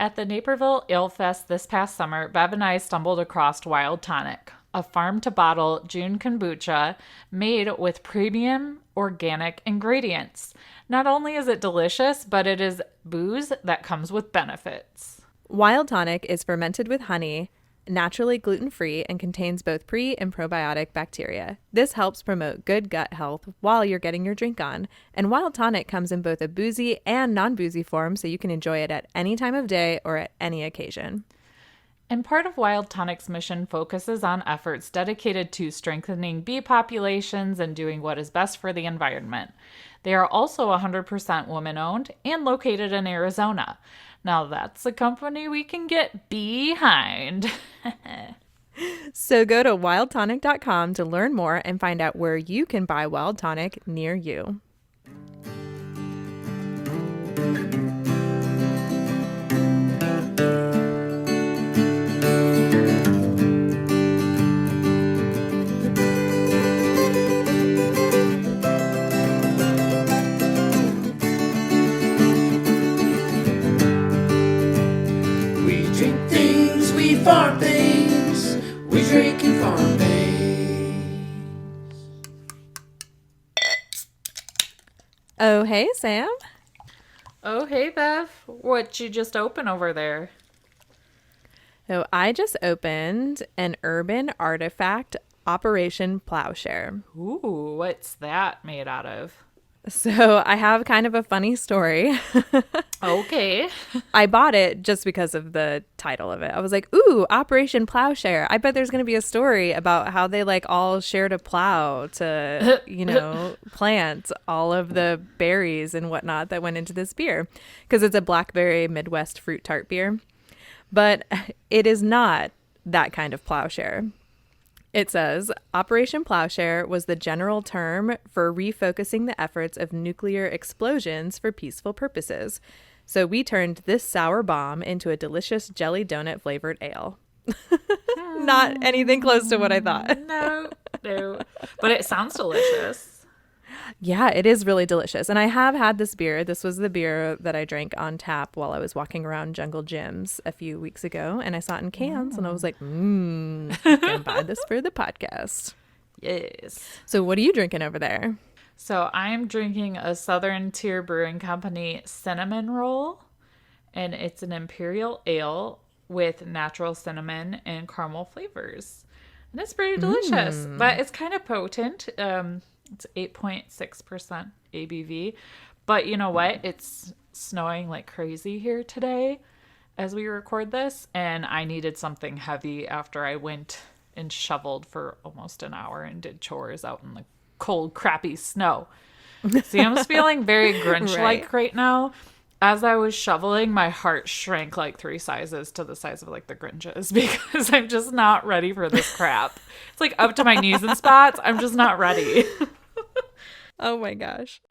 At the Naperville Ale Fest this past summer, Bev and I stumbled across Wild Tonic, a farm-to-bottle June kombucha made with premium organic ingredients. Not only is it delicious, but it is booze that comes with benefits. Wild Tonic is fermented with honey, naturally gluten-free, and contains both pre- and probiotic bacteria. This helps promote good gut health while you're getting your drink on. And Wild Tonic comes in both a boozy and non-boozy form, so you can enjoy it at any time of day or at any occasion. And part of Wild Tonic's mission focuses on efforts dedicated to strengthening bee populations and doing what is best for the environment. They are also 100% woman-owned and located in Arizona. Now that's a company we can get behind. So go to wildtonic.com to learn more and find out where you can buy Wild Tonic near you. Farm things, we drink and farm things. Oh, hey, Sam. Oh, hey, Bev. What you just open over there? So I just opened an Urban Artifact Operation Plowshare. Ooh, what's that made out of? So I have kind of a funny story. Okay. I bought it just because of the title of it. I was like, ooh, Operation Plowshare. I bet there's going to be a story about how they like all shared a plow to, plant all of the berries and whatnot that went into this beer. Because it's a blackberry Midwest fruit tart beer. But it is not that kind of plowshare. It says, Operation Plowshare was the general term for refocusing the efforts of nuclear explosions for peaceful purposes. So we turned this sour bomb into a delicious jelly donut flavored ale. Not anything close to what I thought. No. But it sounds delicious. Yeah, it is really delicious. And I have had this beer. This was the beer that I drank on tap while I was walking around Jungle Gyms a few weeks ago. And I saw it in cans and I was like, I'm going to buy this for the podcast. Yes. So what are you drinking over there? So I'm drinking a Southern Tier Brewing Company cinnamon roll. And it's an imperial ale with natural cinnamon and caramel flavors. And it's pretty delicious. But it's kind of potent. It's 8.6% ABV. But you know what? It's snowing like crazy here today as we record this. And I needed something heavy after I went and shoveled for almost an hour and did chores out in the cold, crappy snow. See, I'm just feeling very Grinch-like right now. As I was shoveling, my heart shrank like 3 sizes to the size of like the Grinch's because I'm just not ready for this crap. It's like up to my knees in spots. I'm just not ready. Oh my gosh.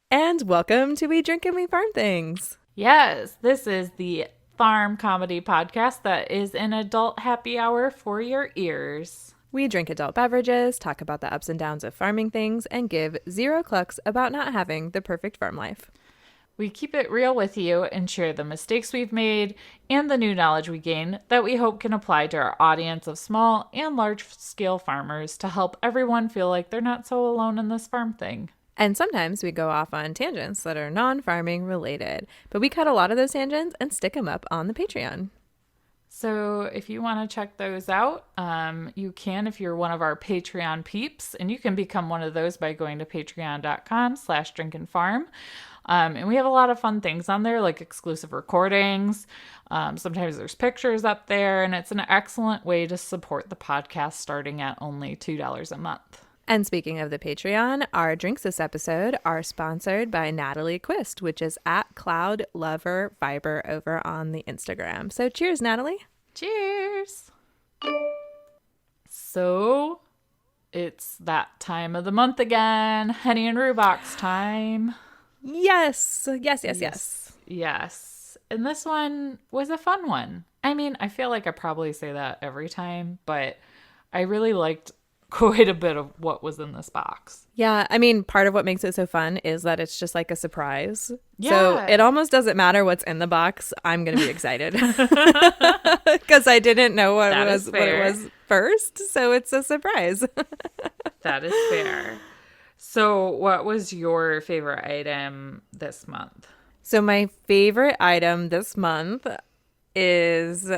And welcome to We Drink and We Farm Things. Yes, this is the farm comedy podcast that is an adult happy hour for your ears. We drink adult beverages, talk about the ups and downs of farming things, and give 0 clucks about not having the perfect farm life. We keep it real with you and share the mistakes we've made and the new knowledge we gain that we hope can apply to our audience of small and large-scale farmers to help everyone feel like they're not so alone in this farm thing. And sometimes we go off on tangents that are non-farming related, but we cut a lot of those tangents and stick them up on the Patreon. So if you want to check those out, you can if you're one of our Patreon peeps, and you can become one of those by going to patreon.com/drinkandfarm. And we have a lot of fun things on there, like exclusive recordings. Sometimes there's pictures up there, and it's an excellent way to support the podcast starting at only $2 a month. And speaking of the Patreon, our drinks this episode are sponsored by Natalie Quist, which is at Cloud Lover Fiber over on the Instagram. So cheers, Natalie. Cheers. So it's that time of the month again. Henny and Rhubarc's time. Yes. Yes. And this one was a fun one. I mean, I feel like I probably say that every time, but I really liked quite a bit of what was in this box. Yeah, I mean, part of what makes it so fun is that it's just like a surprise. So Yeah. it almost doesn't matter what's in the box. I'm going to be excited because I didn't know what That is what it fair. was first. So it's a surprise. That is fair. So, what was your favorite item this month? So my favorite item this month is,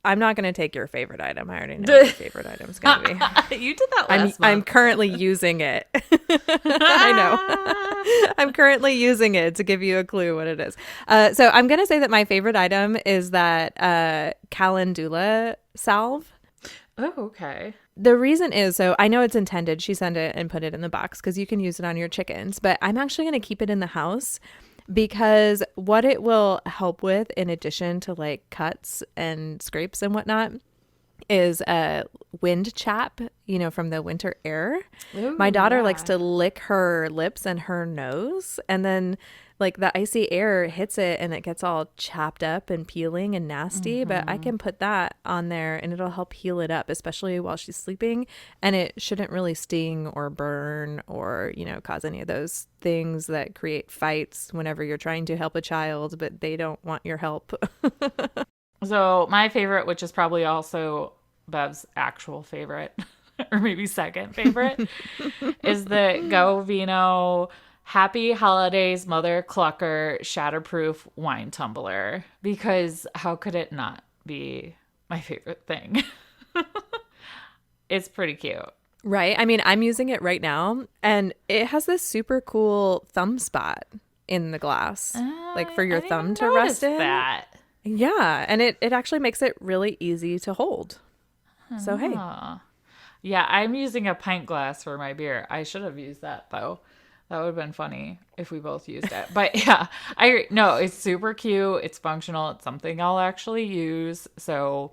I'm not going to take your favorite item. I already know what your favorite item is going to be. You did that I'm last month. currently using it. I know. I'm currently using it to give you a clue what it is. So I'm going to say that my favorite item is that calendula salve. Oh, okay. The reason is, so I know it's intended. She sent it and put it in the box because you can use it on your chickens, but I'm actually going to keep it in the house because what it will help with, in addition to like cuts and scrapes and whatnot, is wind chap, from the winter air. Ooh, My daughter yeah. likes to lick her lips and her nose, and then like the icy air hits it and it gets all chapped up and peeling and nasty. But I can put that on there and it'll help heal it up, especially while she's sleeping. And it shouldn't really sting or burn or, cause any of those things that create fights whenever you're trying to help a child, but they don't want your help. So, my favorite, which is probably also Bev's actual favorite, or maybe second favorite, is the Go Vino Happy Holidays Mother Clucker Shatterproof Wine Tumbler. Because how could it not be my favorite thing? It's pretty cute. Right. I mean, I'm using it right now and it has this super cool thumb spot in the glass, like for your I didn't thumb even to rest notice in. that. Yeah. And it actually makes it really easy to hold. So, hey. Huh. Yeah, I'm using a pint glass for my beer. I should have used that though. That would have been funny if we both used it. But yeah, no, it's super cute. It's functional. It's something I'll actually use. So,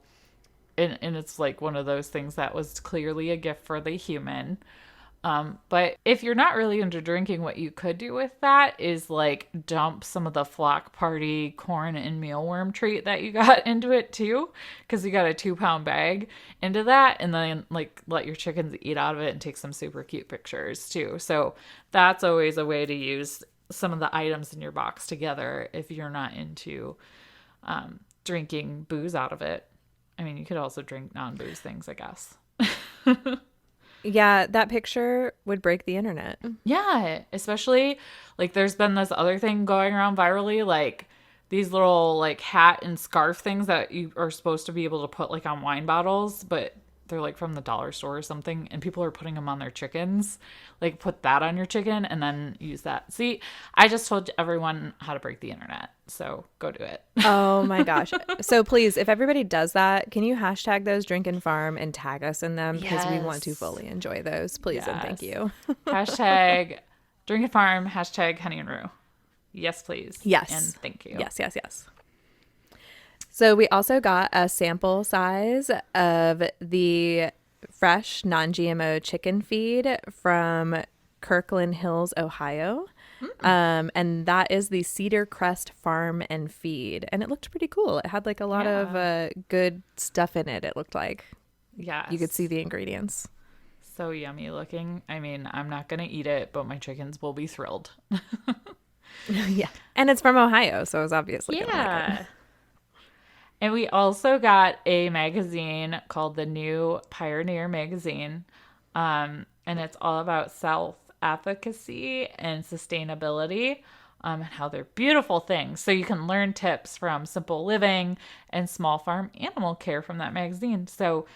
and it's like one of those things that was clearly a gift for the human. But if you're not really into drinking, what you could do with that is like dump some of the flock party corn and mealworm treat that you got into it too, because you got a 2-pound bag into that, and then like let your chickens eat out of it and take some super cute pictures too. So that's always a way to use some of the items in your box together if you're not into drinking booze out of it. I mean, you could also drink non-booze things, I guess. Yeah, that picture would break the internet. Yeah, especially like there's been this other thing going around virally, like these little like hat and scarf things that you are supposed to be able to put like on wine bottles, but they're like from the dollar store or something, and people are putting them on their chickens. Like put that on your chicken and then use that. See, I just told everyone how to break the internet, so go do it. Oh my gosh. So please, if everybody does that, can you hashtag those Drink and Farm and tag us in them? Because we want to Yes. fully enjoy those. Please and thank Yes. you. Hashtag Drink and Farm, hashtag Honey and Rue. Yes, please. Yes. And thank you. Yes, yes, yes. So we also got a sample size of the fresh non-GMO chicken feed from Kirkland Hills, Ohio. And that is the Cedar Crest Farm and Feed. And it looked pretty cool. It had like a lot of good stuff in it, it looked like. Yes. You could see the ingredients. So yummy looking. I mean, I'm not going to eat it, but my chickens will be thrilled. Yeah. And it's from Ohio, so it's obviously gonna like it. And we also got a magazine called the New Pioneer Magazine. And it's all about self-efficacy and sustainability, and how they're beautiful things. So you can learn tips from simple living and small farm animal care from that magazine. So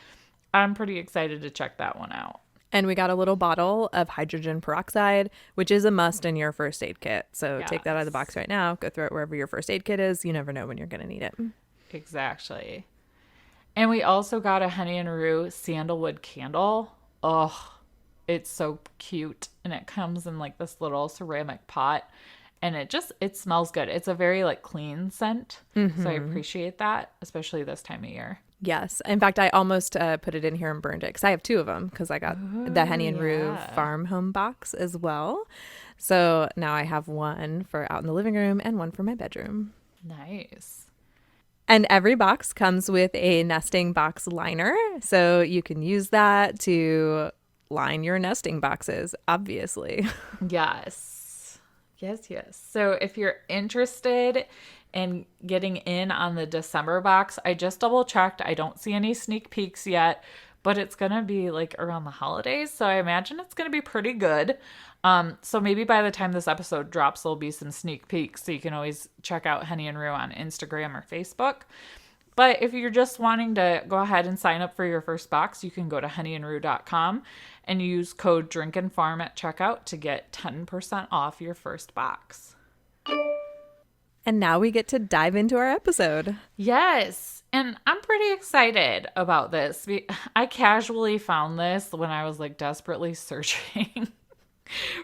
I'm pretty excited to check that one out. And we got a little bottle of hydrogen peroxide, which is a must in your first aid kit. So take that out of the box right now. Go throw it wherever your first aid kit is. You never know when you're going to need it. Exactly. And we also got a Honey and Rue sandalwood candle. Oh, it's so cute. And it comes in like this little ceramic pot. And it smells good. It's a very like clean scent. So I appreciate that, especially this time of year. Yes. In fact, I almost put it in here and burned it because I have 2 of them because I got the Honey and Rue farm home box as well. So now I have one for out in the living room and one for my bedroom. Nice. And every box comes with a nesting box liner. So you can use that to line your nesting boxes, obviously. Yes. Yes, yes. So if you're interested in getting in on the December box, I just double checked. I don't see any sneak peeks yet, but it's going to be like around the holidays. So I imagine it's going to be pretty good. So maybe by the time this episode drops, there'll be some sneak peeks. So you can always check out Henny and Rue on Instagram or Facebook. But if you're just wanting to go ahead and sign up for your first box, you can go to honeyandrue.com and use code DRINKANDFARM at checkout to get 10% off your first box. And now we get to dive into our episode. Yes, and I'm pretty excited about this. I casually found this when I was like desperately searching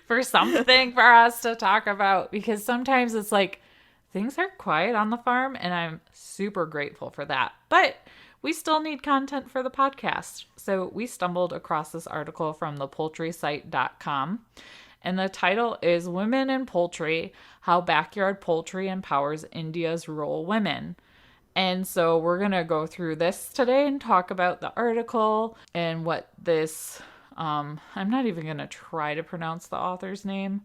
for something for us to talk about, because sometimes it's like things are quiet on the farm, and I'm super grateful for that. But we still need content for the podcast. So we stumbled across this article from thepoultrysite.com. And the title is Women in Poultry, How Backyard Poultry Empowers India's Rural Women. And so we're going to go through this today and talk about the article and what this, I'm not even going to try to pronounce the author's name.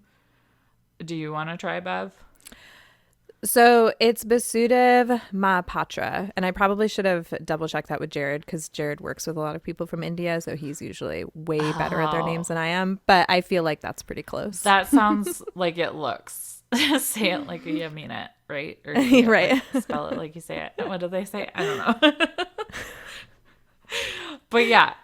Do you want to try, Bev? So it's Basudev Mahapatra, and I probably should have double checked that with Jared, because Jared works with a lot of people from India, so he's usually way better at their names than I am, but I feel like that's pretty close. That sounds like it looks. Say it like you mean it, right? Or right. Like, spell it like you say it. What do they say? I don't know. But yeah,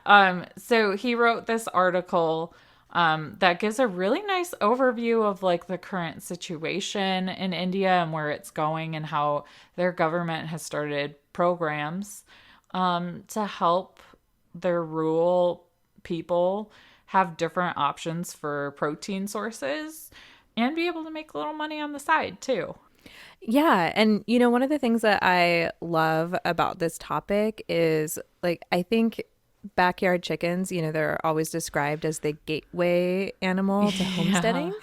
so he wrote this article that gives a really nice overview of like the current situation in India and where it's going, and how their government has started programs to help their rural people have different options for protein sources and be able to make a little money on the side too. Yeah. And, one of the things that I love about this topic is, like, I think backyard chickens, they're always described as the gateway animal to homesteading.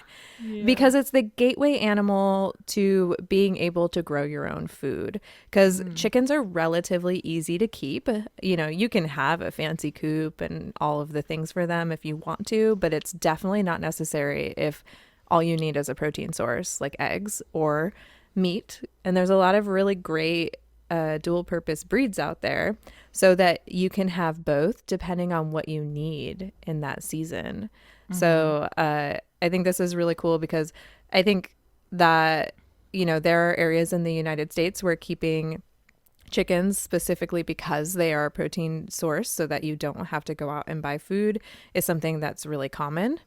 Yeah. Because it's the gateway animal to being able to grow your own food. Because chickens are relatively easy to keep. You can have a fancy coop and all of the things for them if you want to, but it's definitely not necessary if all you need is a protein source like eggs or meat. And there's a lot of really great dual purpose breeds out there so that you can have both depending on what you need in that season. So I think this is really cool, because I think that, there are areas in the United States where keeping chickens specifically because they are a protein source so that you don't have to go out and buy food is something that's really common.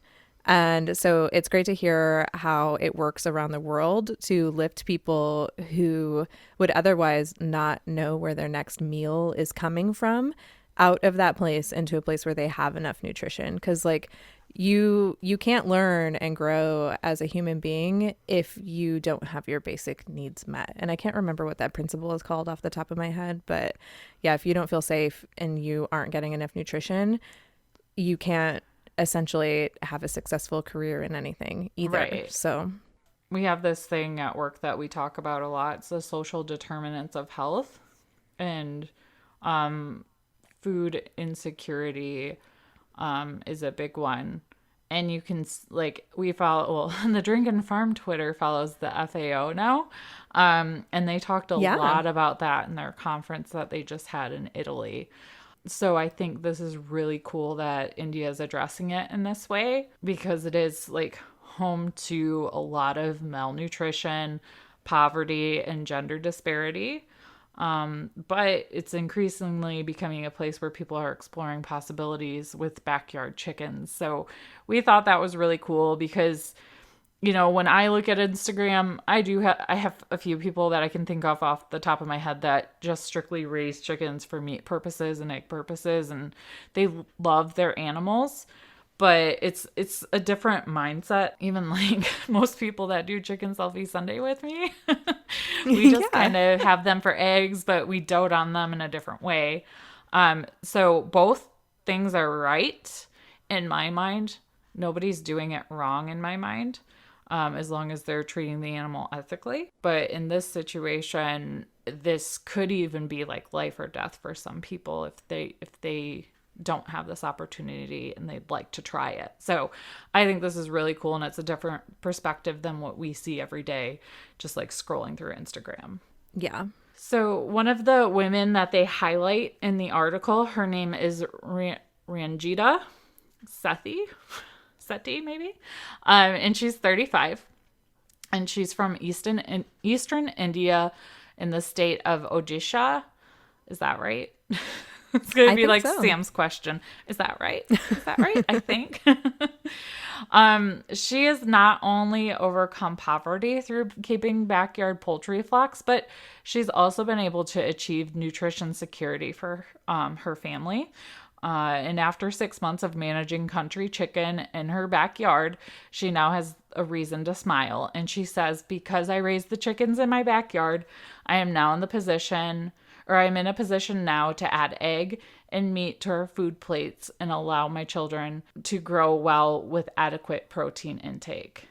And so it's great to hear how it works around the world to lift people who would otherwise not know where their next meal is coming from out of that place into a place where they have enough nutrition. Because like you can't learn and grow as a human being if you don't have your basic needs met. And I can't remember what that principle is called off the top of my head. But yeah, if you don't feel safe and you aren't getting enough nutrition, you can't essentially have a successful career in anything either. Right. So we have this thing at work that we talk about a lot. It's the social determinants of health, and food insecurity is a big one. And you can, like, we follow, well, the Drink and Farm Twitter follows the FAO now. And they talked a lot about that in their conference that they just had in Italy. So I think this is really cool that India is addressing it in this way, because it is like home to a lot of malnutrition, poverty, and gender disparity. But it's increasingly becoming a place where people are exploring possibilities with backyard chickens. So we thought that was really cool because, when I look at Instagram, I have a few people that I can think of off the top of my head that just strictly raise chickens for meat purposes and egg purposes, and they love their animals. But it's a different mindset. Even like most people that do Chicken Selfie Sunday with me, we just kind of have them for eggs, but we dote on them in a different way. So both things are right in my mind. Nobody's doing it wrong in my mind, as long as they're treating the animal ethically. But in this situation, this could even be like life or death for some people if they don't have this opportunity and they'd like to try it. So I think this is really cool, and it's a different perspective than what we see every day, just like scrolling through Instagram. Yeah. So one of the women that they highlight in the article, her name is Ranjita Sethi maybe, and she's 35, and she's from Eastern India in the state of Odisha. Is that right? It's going to be like so. Sam's question. Is that right? Is that right? I think. She has not only overcome poverty through keeping backyard poultry flocks, but she's also been able to achieve nutrition security for her family. And after 6 months of managing country chicken in her backyard, she now has a reason to smile. And she says, because I raised the chickens in my backyard, I am now in the position, or I'm in a position now to add egg and meat to our food plates and allow my children to grow well with adequate protein intake.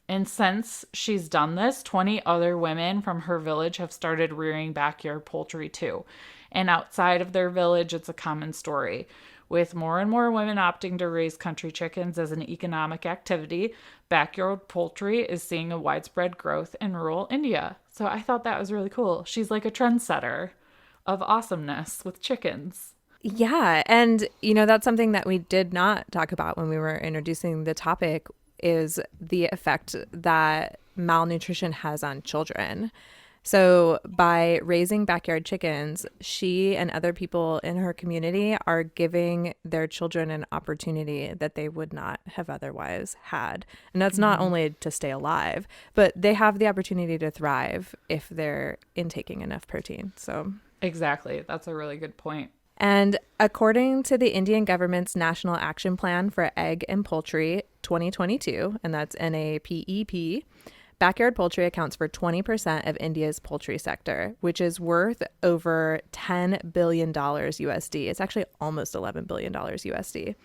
And since she's done this, 20 other women from her village have started rearing backyard poultry too. And outside of their village, it's a common story. With more and more women opting to raise country chickens as an economic activity, backyard poultry is seeing a widespread growth in rural India. So I thought that was really cool. She's like a trendsetter of awesomeness with chickens. Yeah. And, you know, that's something that we did not talk about when we were introducing the topic, is the effect that malnutrition has on children. So by raising backyard chickens, she and other people in her community are giving their children an opportunity that they would not have otherwise had. And that's not only to stay alive, but they have the opportunity to thrive if they're intaking enough protein. So exactly. That's a really good point. And according to the Indian government's National Action Plan for Egg and Poultry 2022, and that's NAPEP, backyard poultry accounts for 20% of India's poultry sector, which is worth over $10 billion USD. It's actually almost $11 billion USD.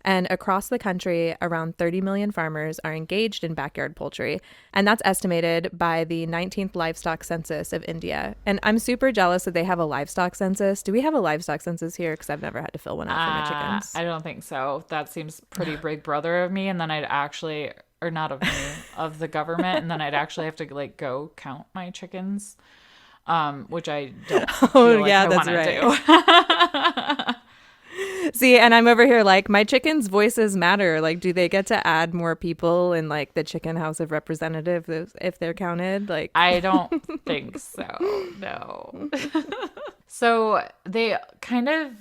And across the country, around 30 million farmers are engaged in backyard poultry. And that's estimated by the 19th Livestock Census of India. And I'm super jealous that they have a livestock census. Do we have a livestock census here? Because I've never had to fill one out for my chickens. I don't think so. That seems pretty big brother of me. And then I'd actually, or not of me, of the government. And then I'd actually have to like go count my chickens, which I don't feel like I want to do. See, and I'm over here like, my chickens' voices matter. Like, do they get to add more people in like the Chicken House of Representatives if they're counted? Like, I don't think so. No. So they kind of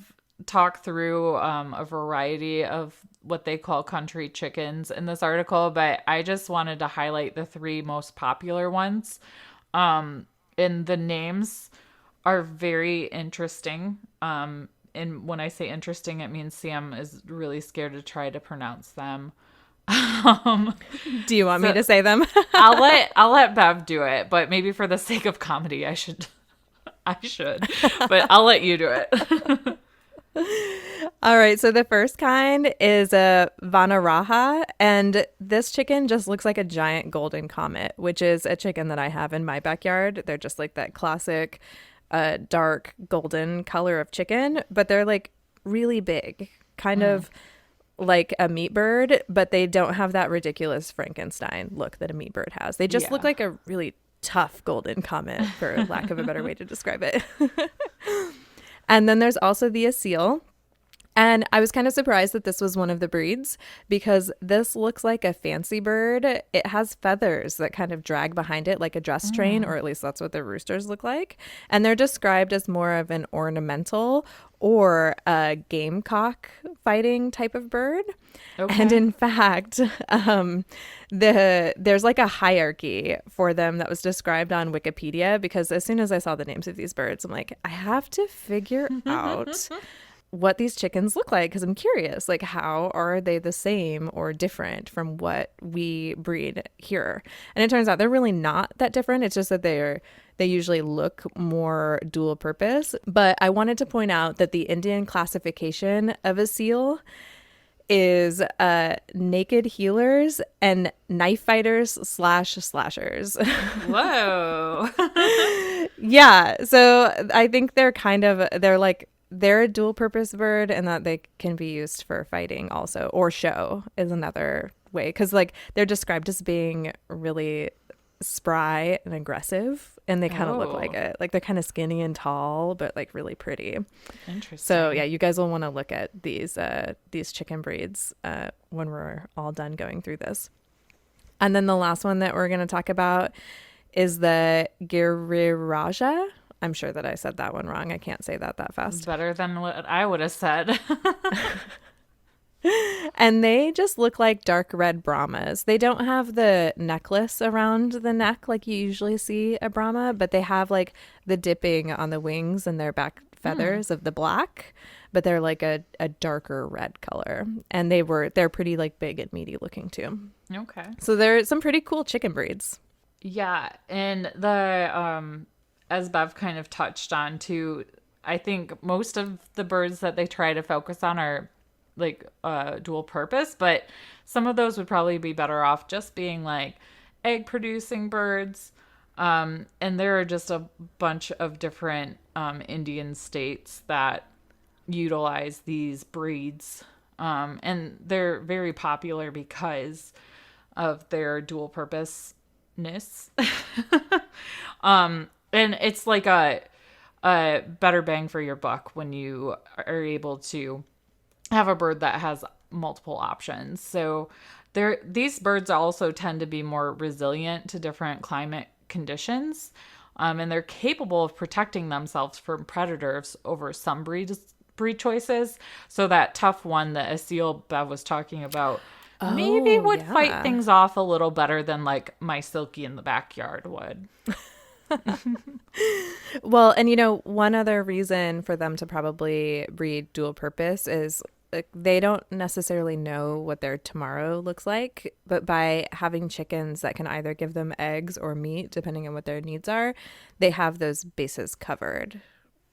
talk through a variety of what they call country chickens in this article, but I just wanted to highlight the three most popular ones. And the names are very interesting. And when I say interesting, it means Sam is really scared to try to pronounce them. Do you want me to say them? I'll let Bev do it, but maybe for the sake of comedy, I should, but I'll let you do it. All right. So the first kind is a Vanaraha, and this chicken just looks like a giant golden comet, which is a chicken that I have in my backyard. They're just like that classic dark golden color of chicken, but they're like really big, kind of like a meat bird, but they don't have that ridiculous Frankenstein look that a meat bird has. They just look like a really tough golden comet, for lack of a better way to describe it. And then there's also the Asil. And I was kind of surprised that this was one of the breeds, because this looks like a fancy bird. It has feathers that kind of drag behind it like a dress train, or at least that's what the roosters look like. And they're described as more of an ornamental or a gamecock fighting type of bird. Okay. And in fact, there's like a hierarchy for them that was described on Wikipedia, because as soon as I saw the names of these birds, I'm like, I have to figure out what these chickens look like, because I'm curious, like, how are they the same or different from what we breed here? And it turns out they're really not that different. It's just that they usually look more dual purpose. But I wanted to point out that the Indian classification of a seal is naked healers and knife fighters / slashers. Whoa. Yeah. So I think they're like they're a dual purpose bird and that they can be used for fighting also, or show is another way. Because like they're described as being really spry and aggressive, and they kind of look like it. Like they're kind of skinny and tall, but like really pretty. Interesting. So yeah, you guys will want to look at these chicken breeds when we're all done going through this. And then the last one that we're going to talk about is the Giriraja. I'm sure that I said that one wrong. I can't say that fast. Better than what I would have said. And they just look like dark red Brahmas. They don't have the necklace around the neck like you usually see a Brahma, but they have like the dipping on the wings and their back feathers of the black, but they're like a darker red color. And they're pretty like big and meaty looking too. Okay. So they're some pretty cool chicken breeds. Yeah, and the as Bev kind of touched on too, I think most of the birds that they try to focus on are like dual purpose, but some of those would probably be better off just being like egg producing birds. And there are just a bunch of different Indian states that utilize these breeds. And they're very popular because of their dual purposeness. And it's like a better bang for your buck when you are able to have a bird that has multiple options. So these birds also tend to be more resilient to different climate conditions. And they're capable of protecting themselves from predators over some breed choices. So that tough one that Asil Bev was talking about maybe would fight things off a little better than like my Silky in the backyard would. Well, and one other reason for them to probably breed dual purpose is like, they don't necessarily know what their tomorrow looks like, but by having chickens that can either give them eggs or meat, depending on what their needs are, they have those bases covered.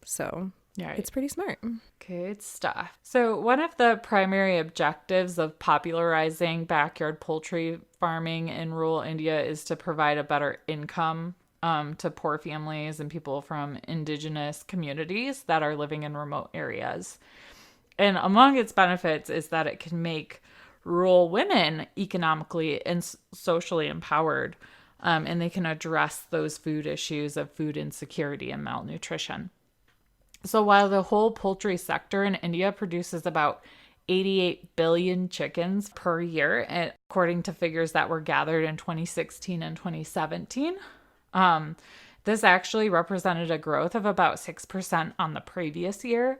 So it's pretty smart. Good stuff. So one of the primary objectives of popularizing backyard poultry farming in rural India is to provide a better income to poor families and people from indigenous communities that are living in remote areas. And among its benefits is that it can make rural women economically and socially empowered, and they can address those food issues of food insecurity and malnutrition. So while the whole poultry sector in India produces about 88 billion chickens per year, according to figures that were gathered in 2016 and 2017, this actually represented a growth of about 6% on the previous year.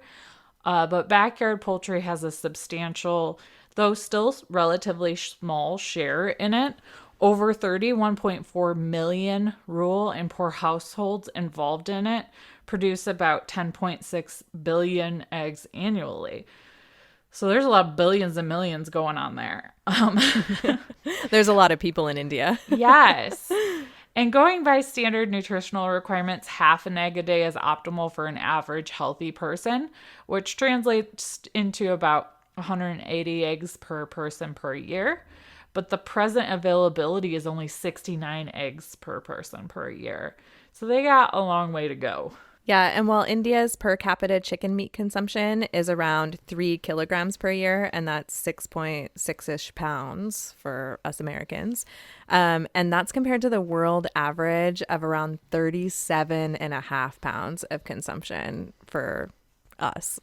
But backyard poultry has a substantial, though still relatively small share in it. Over 31.4 million rural and poor households involved in it produce about 10.6 billion eggs annually. So there's a lot of billions and millions going on there. There's a lot of people in India. Yes. And going by standard nutritional requirements, half an egg a day is optimal for an average healthy person, which translates into about 180 eggs per person per year. But the present availability is only 69 eggs per person per year. So they got a long way to go. Yeah, and while India's per capita chicken meat consumption is around 3 kilograms per year, and that's 6.6-ish pounds for us Americans, and that's compared to the world average of around 37.5 pounds of consumption for us.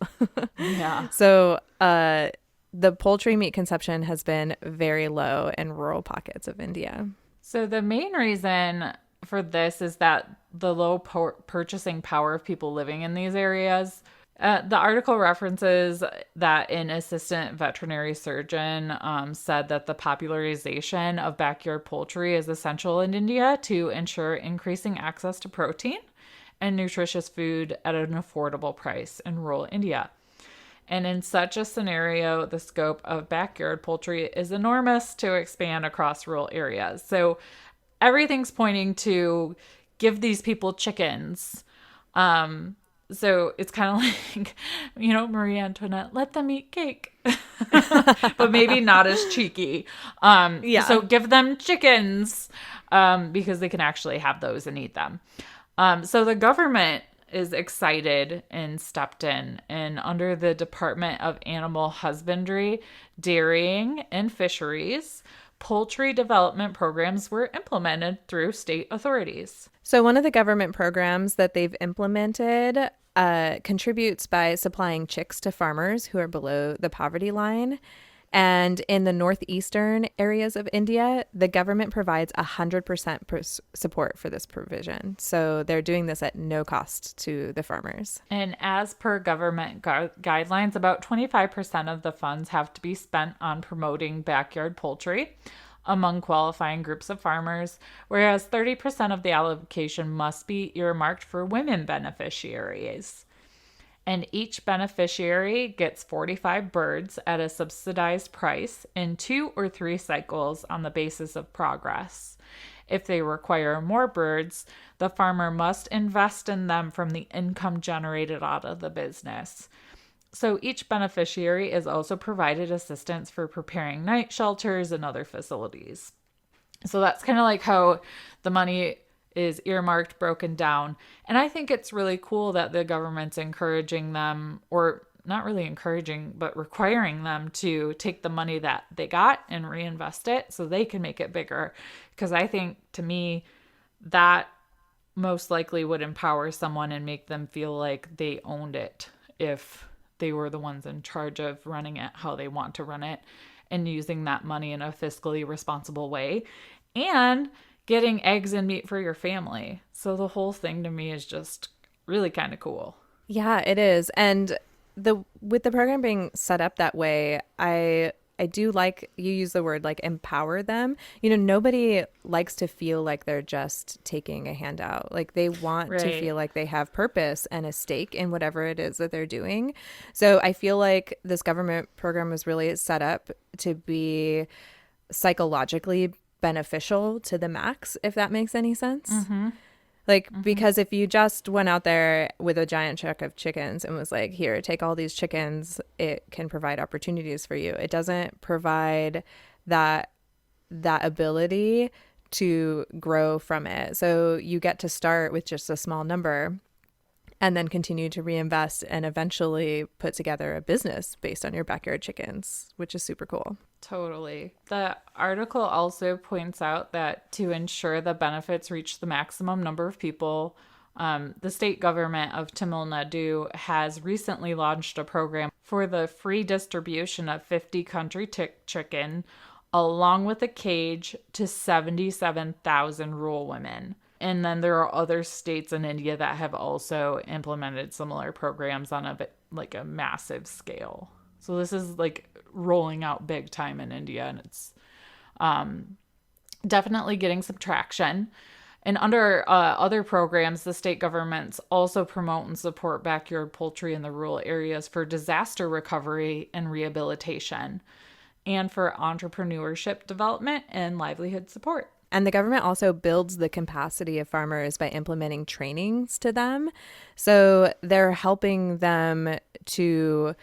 Yeah. So the poultry meat consumption has been very low in rural pockets of India. So the main reason for this is that the low purchasing power of people living in these areas. The article references that an assistant veterinary surgeon said that the popularization of backyard poultry is essential in India to ensure increasing access to protein and nutritious food at an affordable price in rural India. And in such a scenario, the scope of backyard poultry is enormous to expand across rural areas. So everything's pointing to give these people chickens. So it's kind of like, Marie Antoinette, let them eat cake, but maybe not as cheeky. So give them chickens, because they can actually have those and eat them. So the government is excited and stepped in. And under the Department of Animal Husbandry, Dairying, and Fisheries, poultry development programs were implemented through state authorities. So one of the government programs that they've implemented contributes by supplying chicks to farmers who are below the poverty line. And in the northeastern areas of India, the government provides 100% support for this provision. So they're doing this at no cost to the farmers. And as per government guidelines, about 25% of the funds have to be spent on promoting backyard poultry among qualifying groups of farmers, whereas 30% of the allocation must be earmarked for women beneficiaries. And each beneficiary gets 45 birds at a subsidized price in 2 or 3 cycles on the basis of progress. If they require more birds, the farmer must invest in them from the income generated out of the business. So each beneficiary is also provided assistance for preparing night shelters and other facilities. So that's kind of like how the money is earmarked, broken down. And I think it's really cool that the government's encouraging them, or not really encouraging, but requiring them to take the money that they got and reinvest it so they can make it bigger. Because I think, to me, that most likely would empower someone and make them feel like they owned it if they were the ones in charge of running it how they want to run it and using that money in a fiscally responsible way. And getting eggs and meat for your family. So the whole thing to me is just really kind of cool. Yeah, it is. And with the program being set up that way, I do like, you use the word like empower them. You know, nobody likes to feel like they're just taking a handout. Like they want to feel like they have purpose and a stake in whatever it is that they're doing. So I feel like this government program was really set up to be psychologically beneficial to the max, if that makes any sense. Because if you just went out there with a giant truck of chickens and was like, here, take all these chickens, it can provide opportunities for you. It doesn't provide that ability to grow from it. So you get to start with just a small number and then continue to reinvest and eventually put together a business based on your backyard chickens, which is super cool. Totally. The article also points out that to ensure the benefits reach the maximum number of people, the state government of Tamil Nadu has recently launched a program for the free distribution of 50 country chicken, along with a cage, to 77,000 rural women. And then there are other states in India that have also implemented similar programs on a massive scale. So this is like rolling out big time in India, and it's definitely getting some traction. And under other programs, the state governments also promote and support backyard poultry in the rural areas for disaster recovery and rehabilitation, and for entrepreneurship development and livelihood support. And the government also builds the capacity of farmers by implementing trainings to them. So they're helping them to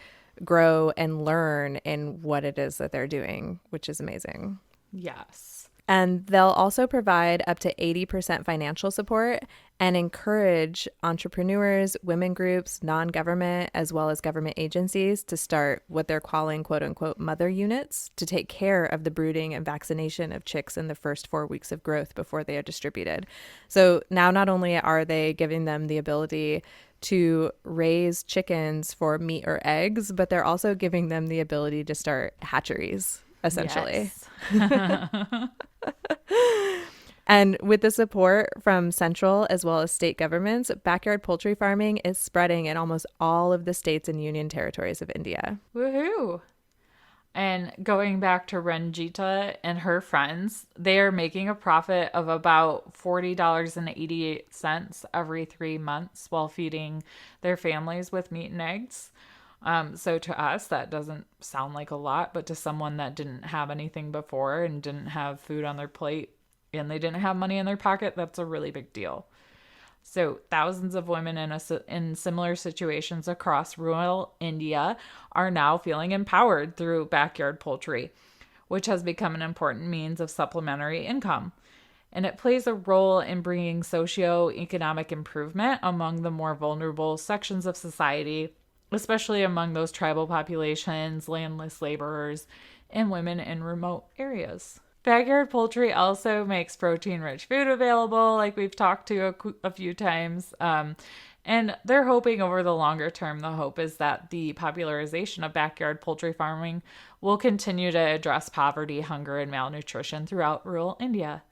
grow and learn in what it is that they're doing, which is amazing. Yes. And they'll also provide up to 80% financial support and encourage entrepreneurs, women groups, non-government, as well as government agencies to start what they're calling quote unquote mother units to take care of the brooding and vaccination of chicks in the first 4 weeks of growth before they are distributed. So now not only are they giving them the ability to raise chickens for meat or eggs, but they're also giving them the ability to start hatcheries, essentially. Yes. And with the support from central as well as state governments, backyard poultry farming is spreading in almost all of the states and union territories of India. Woohoo! And going back to Ranjita and her friends, they are making a profit of about $40.88 every 3 months while feeding their families with meat and eggs. So to us, that doesn't sound like a lot, but to someone that didn't have anything before and didn't have food on their plate and they didn't have money in their pocket, that's a really big deal. So thousands of women in similar situations across rural India are now feeling empowered through backyard poultry, which has become an important means of supplementary income. and it plays a role in bringing socio-economic improvement among the more vulnerable sections of society, especially among those tribal populations, landless laborers, and women in remote areas. Backyard poultry also makes protein-rich food available, like we've talked to a few times. And they're hoping over the longer term, the hope is that the popularization of backyard poultry farming will continue to address poverty, hunger, and malnutrition throughout rural India.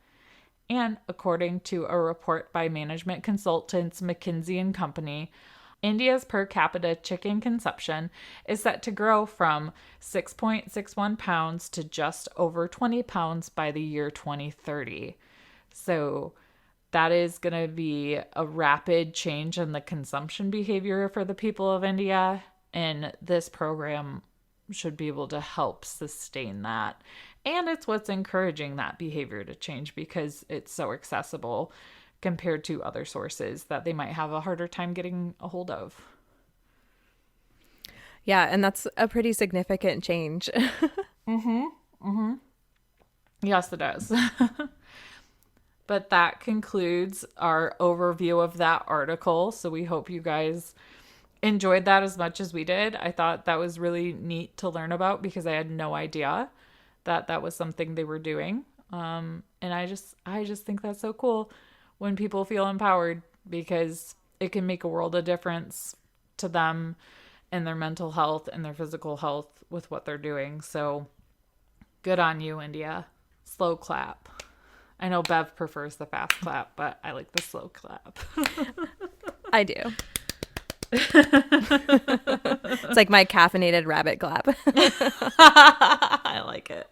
And according to a report by management consultants McKinsey and Company, India's per capita chicken consumption is set to grow from 6.61 pounds to just over 20 pounds by the year 2030. So that is going to be a rapid change in the consumption behavior for the people of India. And this program should be able to help sustain that. And it's what's encouraging that behavior to change because it's so accessible compared to other sources that they might have a harder time getting a hold of. Yeah, and that's a pretty significant change. Yes, it is. But that concludes our overview of that article. So we hope you guys enjoyed that as much as we did. I thought that was really neat to learn about because I had no idea that that was something they were doing. And I just think that's so cool when people feel empowered because it can make a world of difference to them and their mental health and their physical health with what they're doing. So good on you, India. Slow clap. I know Bev prefers the fast clap, but I like the slow clap. I do. It's like my caffeinated rabbit clap. I like it.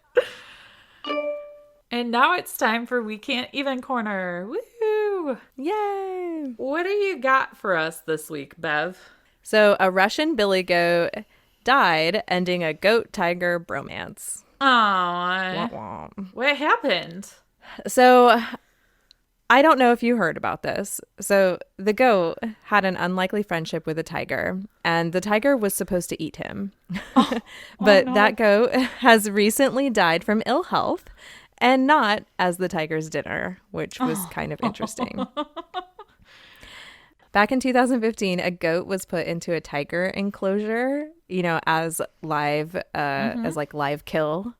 And now it's time for We Can't Even Corner. Woohoo! Yay! What do you got for us this week, Bev? So a Russian billy goat died, ending a goat-tiger bromance. Aww. What happened? So I don't know if you heard about this. So the goat had an unlikely friendship with a tiger, and the tiger was supposed to eat him. But no. that goat has recently died from ill health and not as the tiger's dinner, which was kind of interesting. Back in 2015, a goat was put into a tiger enclosure, as live, as like live kill.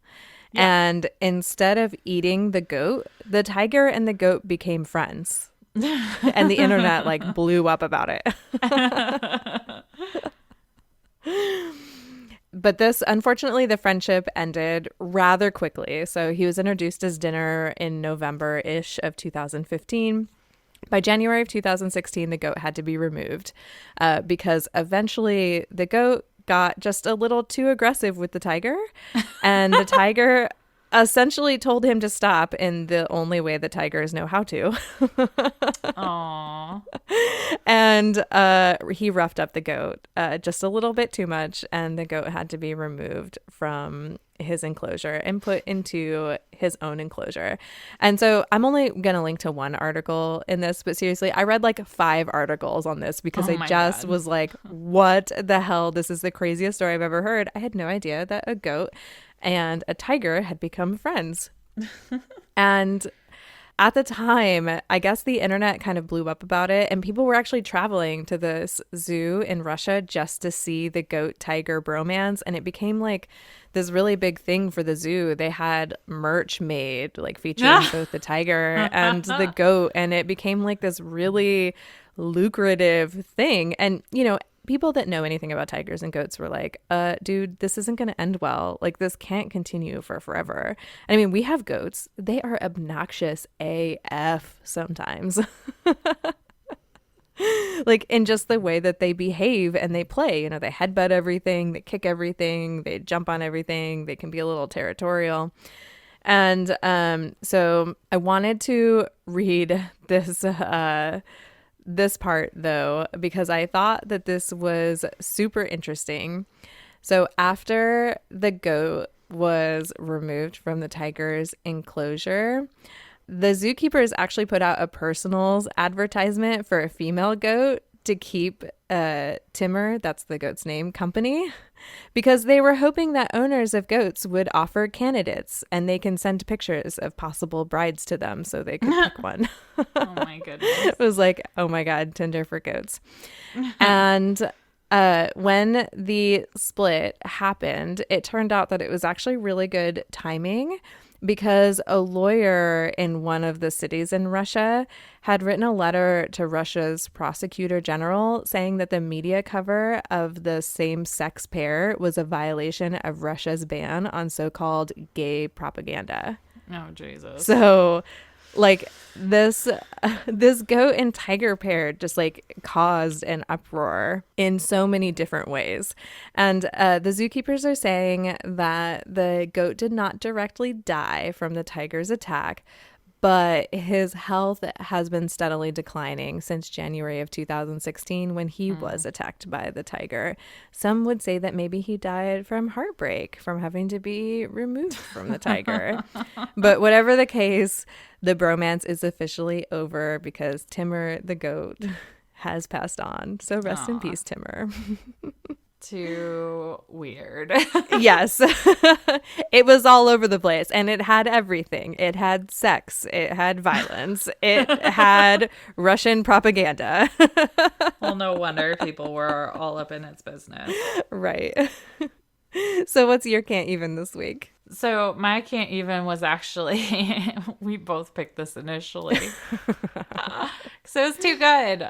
Yeah. And instead of eating the goat, the tiger and the goat became friends. And the internet blew up about it. But unfortunately, the friendship ended rather quickly. So he was introduced as dinner in November-ish of 2015. By January of 2016, the goat had to be removed because eventually the goat got just a little too aggressive with the tiger, and the tiger essentially told him to stop in the only way that tigers know how to. Aww. And he roughed up the goat just a little bit too much, and the goat had to be removed from his enclosure and put into his own enclosure. And so I'm only going to link to one article in this, but seriously, I read 5 articles on this because I just was like, what the hell? This is the craziest story I've ever heard. I had no idea that a goat and a tiger had become friends. And at the time, I guess the internet kind of blew up about it, and people were actually traveling to this zoo in Russia just to see the goat-tiger bromance, and it became this really big thing for the zoo. They had merch made featuring both the tiger and the goat, and it became this really lucrative thing. And people that know anything about tigers and goats were like, dude, this isn't going to end well. This can't continue for forever. I mean, we have goats. They are obnoxious AF sometimes. In just the way that they behave and they play. They headbutt everything. They kick everything. They jump on everything. They can be a little territorial. And so I wanted to read this part though, because I thought that this was super interesting. So after the goat was removed from the tiger's enclosure, the zookeepers actually put out a personals advertisement for a female goat to keep Timur, that's the goat's name, company, because they were hoping that owners of goats would offer candidates and they can send pictures of possible brides to them so they could pick one. Oh my goodness. It was like, oh my God, Tinder for goats. And when the split happened, it turned out that it was actually really good timing because a lawyer in one of the cities in Russia had written a letter to Russia's prosecutor general saying that the media cover of the same-sex pair was a violation of Russia's ban on so-called gay propaganda. Oh, Jesus. So like this goat and tiger pair just like caused an uproar in so many different ways. And the zookeepers are saying that the goat did not directly die from the tiger's attack, but his health has been steadily declining since January of 2016 when he was attacked by the tiger. Some would say that maybe he died from heartbreak from having to be removed from the tiger. But whatever the case, the bromance is officially over because Timur the goat has passed on. So rest in peace, Timur. Too weird. Yes. It was all over the place and it had everything. It had sex. It had violence. It had Russian propaganda. Well, no wonder people were all up in its business. Right. So what's your can't even this week? So my can't even was actually, we both picked this initially. So it's too good.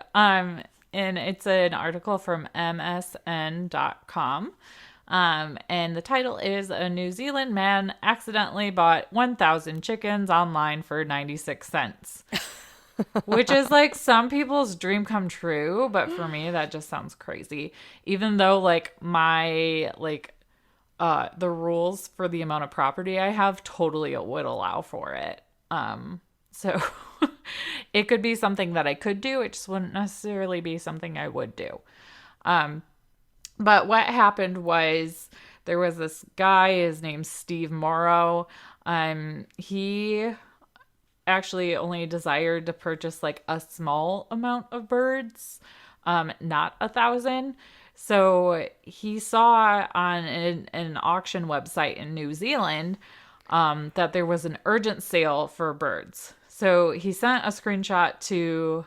And it's an article from msn.com. And the title is A New Zealand Man Accidentally Bought 1,000 Chickens Online for 96 cents. Which is like some people's dream come true. But for me, that just sounds crazy. Even though like my the rules for the amount of property I have totally would allow for it. So it could be something that I could do. It just wouldn't necessarily be something I would do. But what happened was there was this guy, his name's Steve Morrow. He actually only desired to purchase like a small amount of birds, not 1,000. So he saw on an auction website in New Zealand that there was an urgent sale for birds. So he sent a screenshot to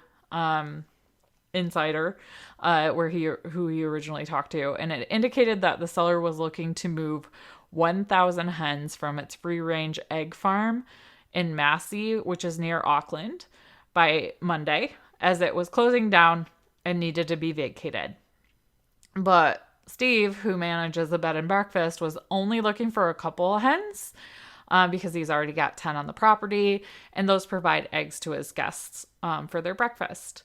Insider, who he originally talked to, and it indicated that the seller was looking to move 1,000 hens from its free-range egg farm in Massey, which is near Auckland, by Monday, as it was closing down and needed to be vacated. But Steve, who manages a bed and breakfast, was only looking for a couple of hens because he's already got 10 on the property, and those provide eggs to his guests for their breakfast.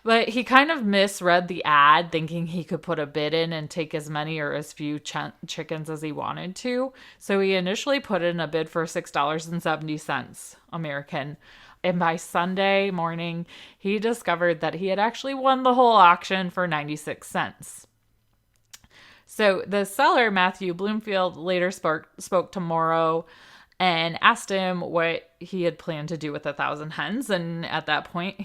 But he kind of misread the ad, thinking he could put a bid in and take as many or as few chickens as he wanted to. So he initially put in a bid for $6.70 American. And by Sunday morning, he discovered that he had actually won the whole auction for 96 cents. So the seller, Matthew Bloomfield, later spoke to Morrow and asked him what he had planned to do with 1,000 hens. And at that point,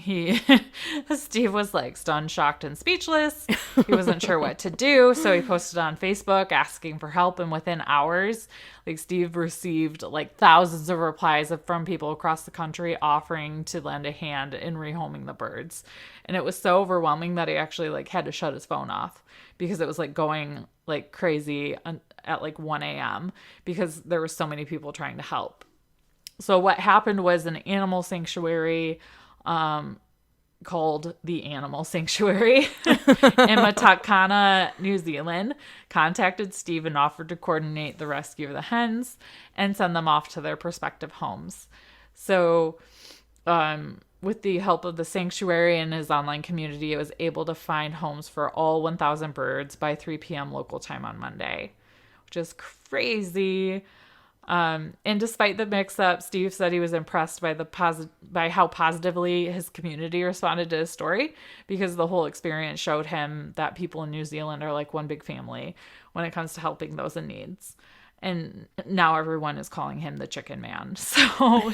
Steve was like stunned, shocked, and speechless. He wasn't sure what to do. So he posted on Facebook asking for help. And within hours, like Steve received like thousands of replies from people across the country offering to lend a hand in rehoming the birds. And it was so overwhelming that he actually like had to shut his phone off because it was like going like crazy at like 1 a.m. because there were so many people trying to help. So what happened was an animal sanctuary called the Animal Sanctuary in Matakana, New Zealand, contacted Steve and offered to coordinate the rescue of the hens and send them off to their prospective homes. So with the help of the sanctuary and his online community, it was able to find homes for all 1,000 birds by 3 p.m. local time on Monday, which is crazy. And despite the mix-up, Steve said he was impressed by how positively his community responded to his story, because the whole experience showed him that people in New Zealand are like one big family when it comes to helping those in needs. And now everyone is calling him the Chicken Man. So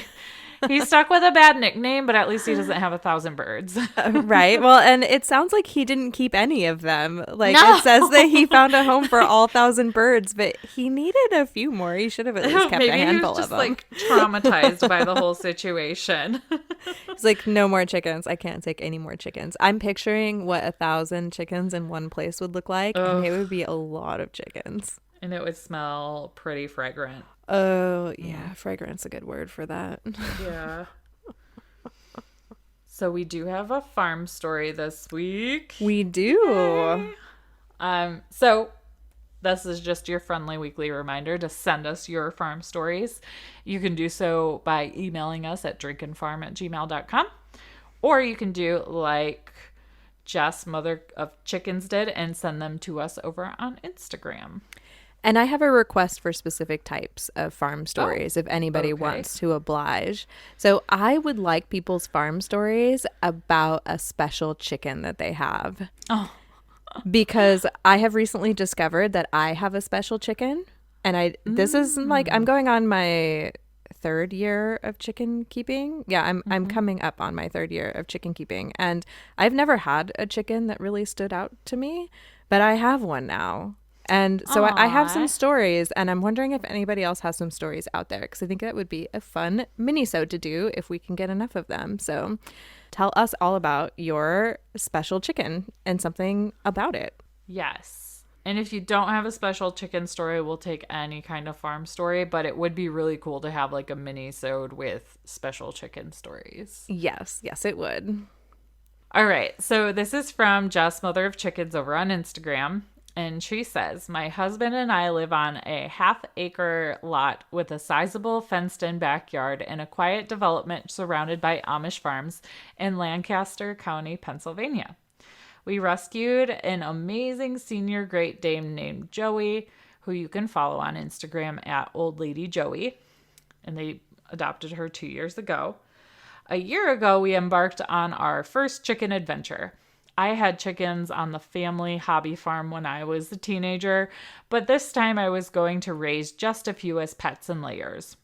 He's stuck with a bad nickname, but at least he doesn't have 1,000 birds. Right. Well, and it sounds like he didn't keep any of them. Like No. it says that he found a home for all 1,000 birds, but he needed a few more. He should have at least kept Maybe a he handful was just of them. like traumatized by the whole situation. He's like, no more chickens. I can't take any more chickens. I'm picturing what 1,000 chickens in one place would look like, and it would be a lot of chickens. And it would smell pretty fragrant. Oh, yeah. Fragrance a good word for that. Yeah. So we do have a farm story this week. We do. So this is just your friendly weekly reminder to send us your farm stories. You can do so by emailing us at drinkinfarm@gmail.com, or you can do like Jess, mother of chickens, did and send them to us over on Instagram. And I have a request for specific types of farm stories if anybody okay. wants to oblige. So I would like people's farm stories about a special chicken that they have. Oh. Because I have recently discovered that I have a special chicken. And this is like, I'm going on my 3rd year of chicken keeping. Yeah, I'm coming up on my 3rd year of chicken keeping. And I've never had a chicken that really stood out to me, but I have one now. And so I have some stories, and I'm wondering if anybody else has some stories out there, because I think that would be a fun mini-sode to do if we can get enough of them. So tell us all about your special chicken and something about it. Yes. And if you don't have a special chicken story, we'll take any kind of farm story, but it would be really cool to have like a mini-sode with special chicken stories. Yes, it would. All right. So this is from Jess, mother of chickens, over on Instagram. And she says, my husband and I live on a 1/2-acre lot with a sizable fenced-in backyard and a quiet development surrounded by Amish farms in Lancaster County, Pennsylvania. We rescued an amazing senior Great Dane named Joey, who you can follow on Instagram at Old Lady Joey. And they adopted her 2 years ago. A year ago, we embarked on our first chicken adventure. I had chickens on the family hobby farm when I was a teenager, but this time I was going to raise just a few as pets and layers.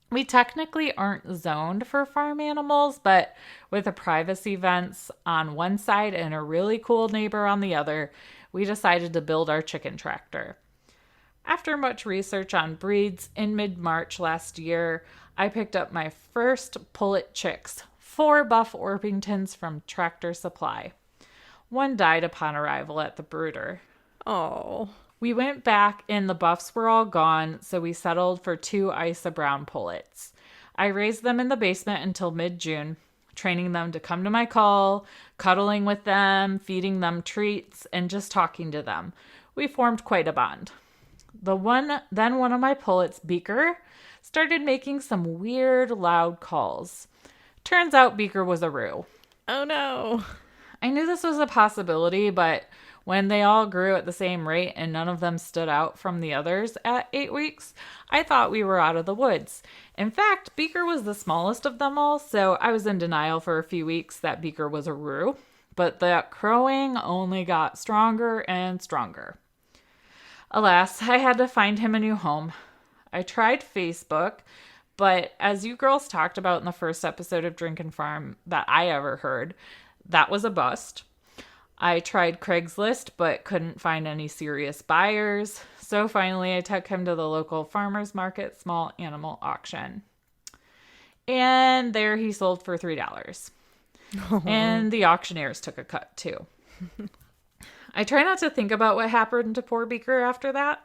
We technically aren't zoned for farm animals, but with a privacy fence on one side and a really cool neighbor on the other, we decided to build our chicken tractor. After much research on breeds, in mid-March last year, I picked up my first pullet chicks, 4 Buff Orpingtons from Tractor Supply. One died upon arrival at the brooder. Oh. We went back and the buffs were all gone, so we settled for 2 Isa Brown pullets. I raised them in the basement until mid-June, training them to come to my call, cuddling with them, feeding them treats, and just talking to them. We formed quite a bond. Then one of my pullets, Beaker, started making some weird, loud calls. Turns out Beaker was a roo. Oh no. I knew this was a possibility, but when they all grew at the same rate and none of them stood out from the others at 8 weeks, I thought we were out of the woods. In fact, Beaker was the smallest of them all, so I was in denial for a few weeks that Beaker was a roo, but that crowing only got stronger and stronger. Alas, I had to find him a new home. I tried Facebook, but as you girls talked about in the first episode of Drinkin' Farm that I ever heard, that was a bust. I tried Craigslist, but couldn't find any serious buyers. So finally, I took him to the local farmer's market small animal auction. And there he sold for $3. Oh. And the auctioneers took a cut too. I try not to think about what happened to poor Beaker after that.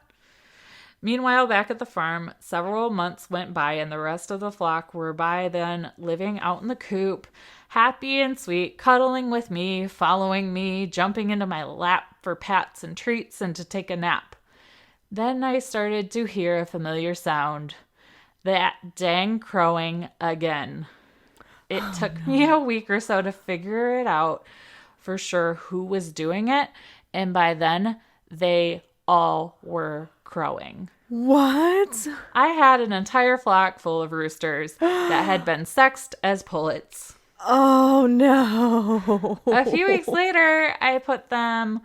Meanwhile, back at the farm, several months went by and the rest of the flock were by then living out in the coop, happy and sweet, cuddling with me, following me, jumping into my lap for pats and treats and to take a nap. Then I started to hear a familiar sound. That dang crowing again. It took me a week or so to figure it out for sure who was doing it, and by then, they all were crowing. What? I had an entire flock full of roosters that had been sexed as pullets. Oh, no. A few weeks later, I put them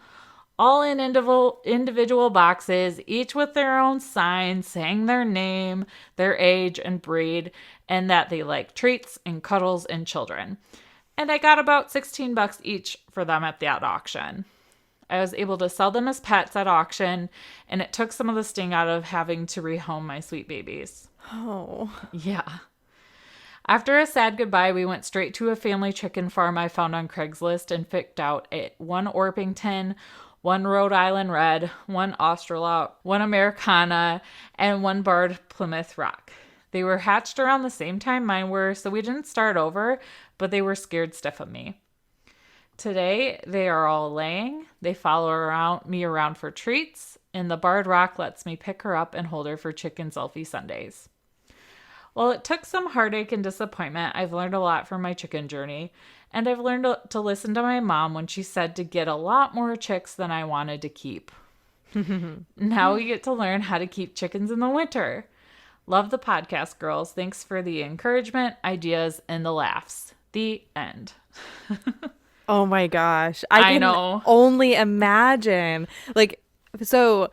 all in individual boxes, each with their own sign saying their name, their age, and breed, and that they like treats and cuddles and children. And I got about $16 each for them at that auction. I was able to sell them as pets at auction, and it took some of the sting out of having to rehome my sweet babies. Oh. Yeah. After a sad goodbye, we went straight to a family chicken farm I found on Craigslist and picked out one Orpington, one Rhode Island Red, one Australorp, one Americana, and one Barred Plymouth Rock. They were hatched around the same time mine were, so we didn't start over, but they were scared stiff of me. Today, they are all laying. They follow me around for treats, and the Barred Rock lets me pick her up and hold her for chicken selfie Sundays. While it took some heartache and disappointment, I've learned a lot from my chicken journey, and I've learned to listen to my mom when she said to get a lot more chicks than I wanted to keep. Now we get to learn how to keep chickens in the winter. Love the podcast, girls. Thanks for the encouragement, ideas, and the laughs. The end. Oh my gosh. I can know. only imagine. Like, so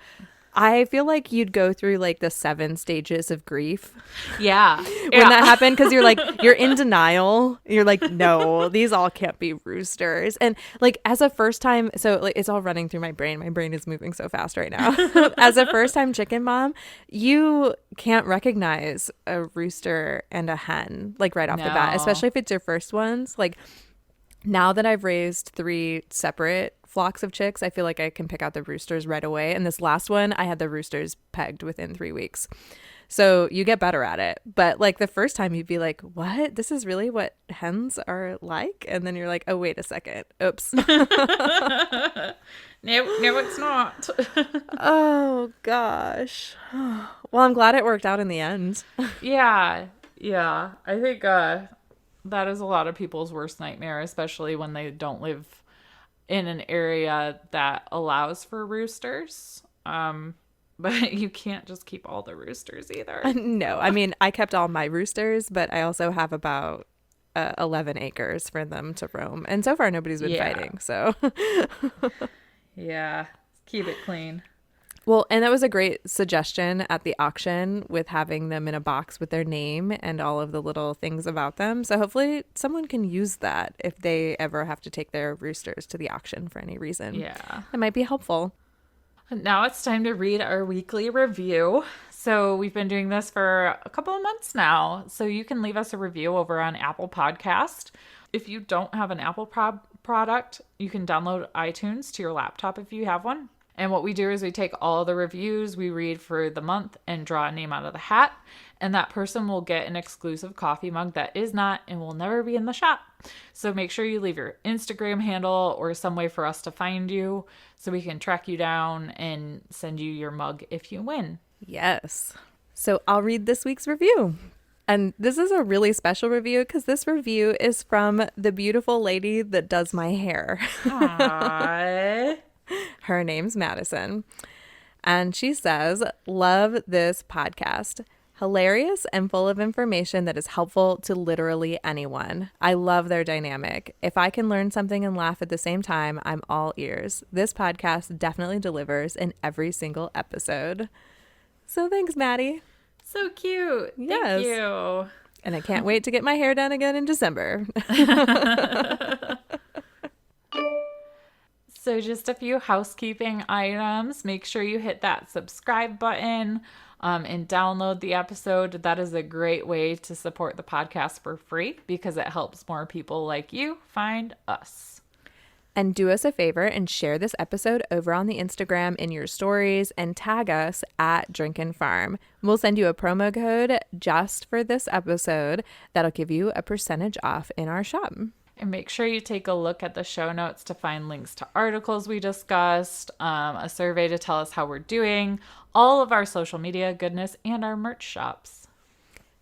I feel like you'd go through like the 7 stages of grief. Yeah. When that happened, because you're in denial. You're like, no, these all can't be roosters. And like as a first time, so like it's all running through my brain. My brain is moving so fast right now. As a first time chicken mom, you can't recognize a rooster and a hen like right off the bat, No. especially if it's your first ones. Like now that I've raised 3 separate flocks of chicks, I feel like I can pick out the roosters right away. And this last one, I had the roosters pegged within 3 weeks. So you get better at it. But like the first time you'd be like, what? This is really what hens are like? And then you're like, oh, wait a second. Oops. No, it's not. Oh, gosh. Well, I'm glad it worked out in the end. Yeah. I think that is a lot of people's worst nightmare, especially when they don't live in an area that allows for roosters. But you can't just keep all the roosters either. No, I mean, I kept all my roosters, but I also have about 11 acres for them to roam. And so far, nobody's been fighting. So, yeah, keep it clean. well, and that was a great suggestion at the auction with having them in a box with their name and all of the little things about them. So hopefully someone can use that if they ever have to take their roosters to the auction for any reason. Yeah. It might be helpful. Now it's time to read our weekly review. So we've been doing this for a couple of months now. So you can leave us a review over on Apple Podcast. If you don't have an Apple product, you can download iTunes to your laptop if you have one. And what we do is we take all the reviews we read for the month and draw a name out of the hat. And that person will get an exclusive coffee mug that is not and will never be in the shop. So make sure you leave your Instagram handle or some way for us to find you so we can track you down and send you your mug if you win. Yes. So I'll read this week's review. And this is a really special review because this review is from the beautiful lady that does my hair. Aww. Her name's Madison. And she says, love this podcast. Hilarious and full of information that is helpful to literally anyone. I love their dynamic. If I can learn something and laugh at the same time, I'm all ears. This podcast definitely delivers in every single episode. So thanks, Maddie. So cute. Yes. Thank you. And I can't wait to get my hair done again in December. So just a few housekeeping items. Make sure you hit that subscribe button and download the episode. That is a great way to support the podcast for free because it helps more people like you find us. And do us a favor and share this episode over on the Instagram in your stories and tag us at Drinkin' Farm. We'll send you a promo code just for this episode that'll give you a percentage off in our shop. And make sure you take a look at the show notes to find links to articles we discussed, a survey to tell us how we're doing, all of our social media goodness, and our merch shops.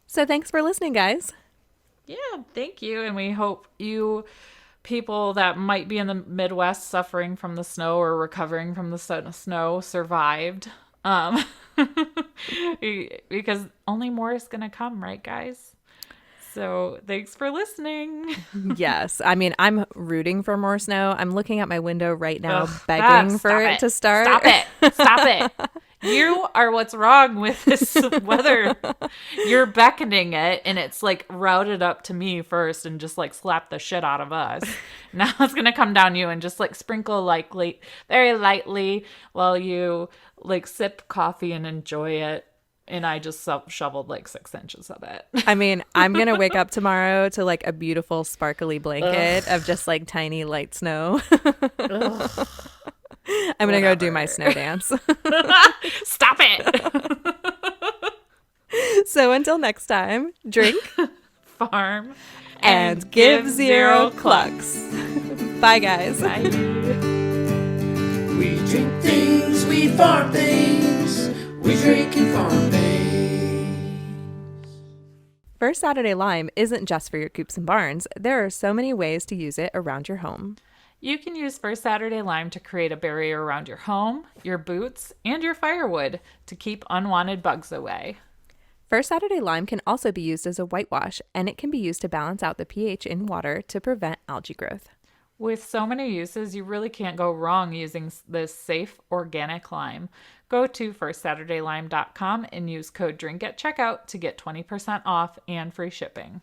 So thanks for listening, guys. Yeah, thank you. And we hope you people that might be in the Midwest suffering from the snow or recovering from the snow survived. Because only more is going to come, right, guys? So thanks for listening. Yes. I mean, I'm rooting for more snow. I'm looking out my window right now, Ugh, begging stop for it to start. Stop it. Stop it. You are what's wrong with this weather. You're beckoning it, and it's like routed up to me first and just like slap the shit out of us. Now it's going to come down you and just like sprinkle lightly, very lightly while you like sip coffee and enjoy it. And I just shoveled like 6 inches of it. I mean, I'm going to wake up tomorrow to like a beautiful sparkly blanket of just like tiny light snow. I'm going to go do my snow dance. Stop it. So until next time, drink Farm and give zero clucks. Bye, guys. Bye. We drink things, we farm things, we drink and farm things. First Saturday Lime isn't just for your coops and barns. There are so many ways to use it around your home. You can use First Saturday Lime to create a barrier around your home, your boots, and your firewood to keep unwanted bugs away. First Saturday Lime can also be used as a whitewash, and it can be used to balance out the pH in water to prevent algae growth. With so many uses, you really can't go wrong using this safe organic lime. Go to firstsaturdaylime.com and use code DRINK at checkout to get 20% off and free shipping.